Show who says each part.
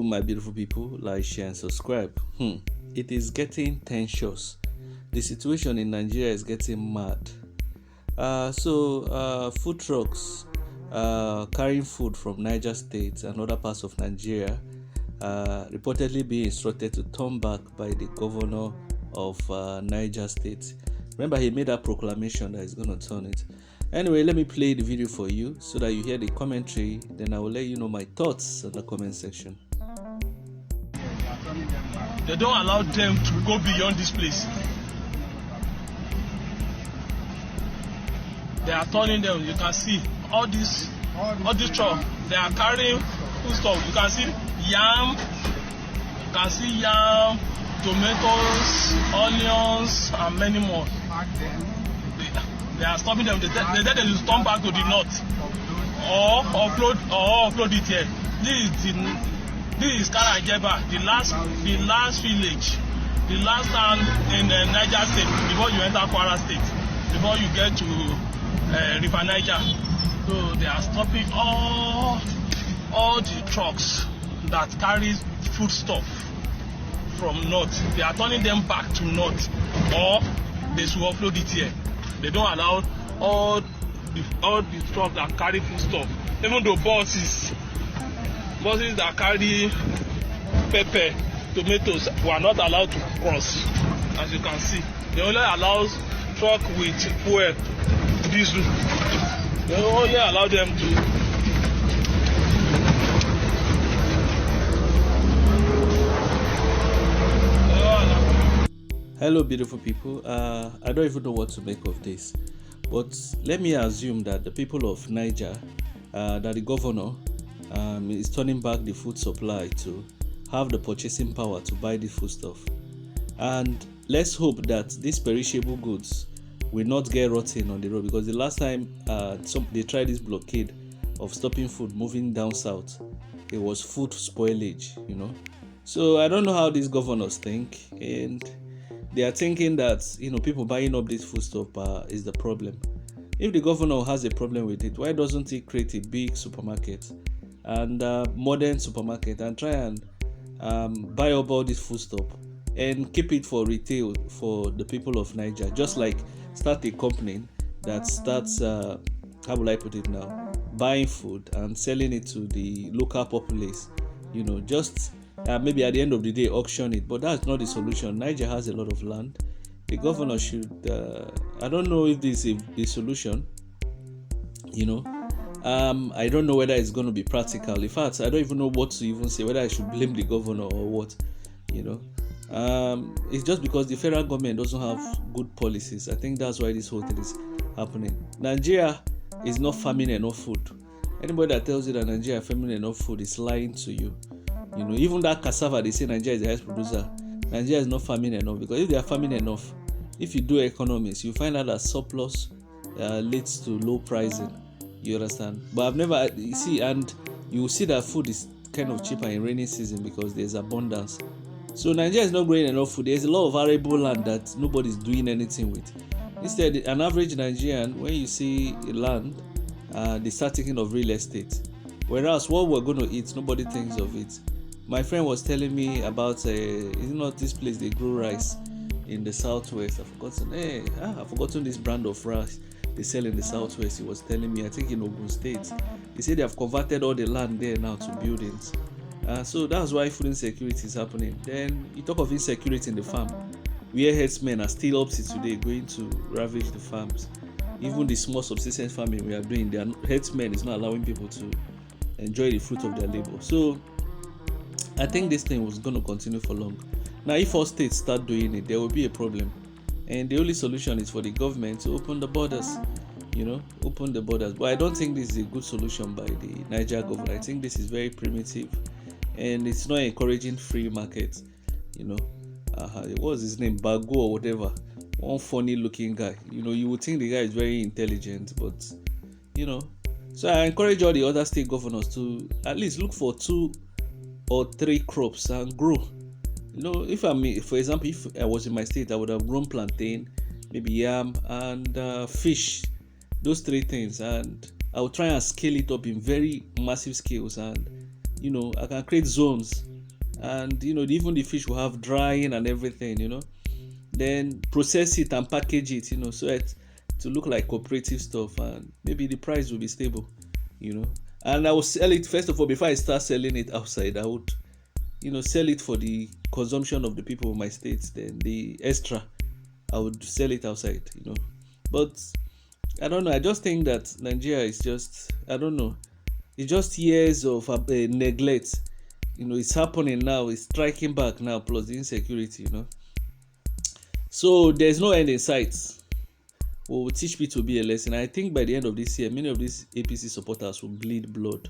Speaker 1: my beautiful people. Like, share, and subscribe. It is getting tensions. The situation in Nigeria is getting mad. Food trucks carrying food from Niger State and other parts of Nigeria reportedly being instructed to turn back by the governor of Niger State. Remember, he made a proclamation that he's going to turn it. Anyway, let me play the video for you so that you hear the commentary. Then I will let you know my thoughts in the comment section.
Speaker 2: They don't allow them to go beyond this place. They are turning them. You can see all this truck. They are carrying food stuff. You can see yam. You can see yam, tomatoes, onions, and many more. They are stopping them. They said they will turn back to the north or offload it here. This is Karajeba, the last village, the last town in Niger State before you enter Kwara State, before you get to River Niger. So they are stopping all the trucks that carry food stuff from north. They are turning them back to north, or they should offload it here. They don't allow all the trucks that carry food stuff, even though buses that carry pepper, tomatoes were not allowed to cross. As you can see, they only allow truck with fuel, diesel. They only allow them to.
Speaker 1: Hello, beautiful people. I don't even know what to make of this, but let me assume that the people of Niger, that the governor is turning back the food supply to have the purchasing power to buy the food stuff. And let's hope that these perishable goods will not get rotten on the road, because the last time they tried this blockade of stopping food moving down south, it was food spoilage, So I don't know how these governors think, and they are thinking that people buying up this food stuff is the problem. If the governor has a problem with it, why doesn't he create a big supermarket and modern supermarket and try and buy up all this food stuff and keep it for retail for the people of Niger? Just like start a company that starts how will I put it now, buying food and selling it to the local populace. Just maybe at the end of the day auction it, but that's not the solution. Niger has a lot of land. The governor should I don't know if this is the solution. I don't know whether it's going to be practical. In fact, I don't even know what to even say, whether I should blame the governor or what. It's just because the federal government doesn't have good policies. I think that's why this whole thing is happening. Nigeria is not farming enough food. Anybody that tells you that Nigeria is farming enough food is lying to you. Even that cassava, they say Nigeria is the highest producer. Nigeria is not farming enough, because if they are farming enough, if you do economics, you find out that surplus leads to low pricing. You understand? But I've never see, and you will see that food is kind of cheaper in rainy season because there's abundance. So Nigeria is not growing enough food. There's a lot of arable land that nobody's doing anything with. Instead, an average Nigerian, when you see land, they start thinking of real estate. Whereas what we're going to eat, nobody thinks of it. My friend was telling me about this place they grow rice in the southwest. I've forgotten this brand of rice they sell in the southwest. He was telling me, I think in Ogun State. He said they have converted all the land there now to buildings. So that's why food insecurity is happening. Then you talk of insecurity in the farm, where herdsmen are still up to today going to ravage the farms. Even the small subsistence farming we are doing, the herdsmen is not allowing people to enjoy the fruit of their labor. So I think this thing was going to continue for long. Now, if all states start doing it, there will be a problem. And the only solution is for the government to open the borders. Open the borders. But I don't think this is a good solution by the Niger government. I think this is very primitive. And it's not encouraging free market. What was his name? Bago or whatever. One funny looking guy. You would think the guy is very intelligent. But, So I encourage all the other state governors to at least look for 2 or 3 crops and grow. If for example, if I was in my state, I would have grown plantain, maybe yam, and fish. Those 3 things, and I will try and scale it up in very massive scales. And I can create zones and even the fish will have drying and everything, then process it and package it, so that to look like cooperative stuff, and maybe the price will be stable, and I will sell it first of all. Before I start selling it outside, I would sell it for the consumption of the people of my state. Then the extra I would sell it outside, but I don't know. I just think that Nigeria is just, I don't know, it's just years of neglect. It's happening now, it's striking back now, plus the insecurity, so there's no end in sight. We will teach P2B a lesson. I think by the end of this year, many of these APC supporters will bleed blood.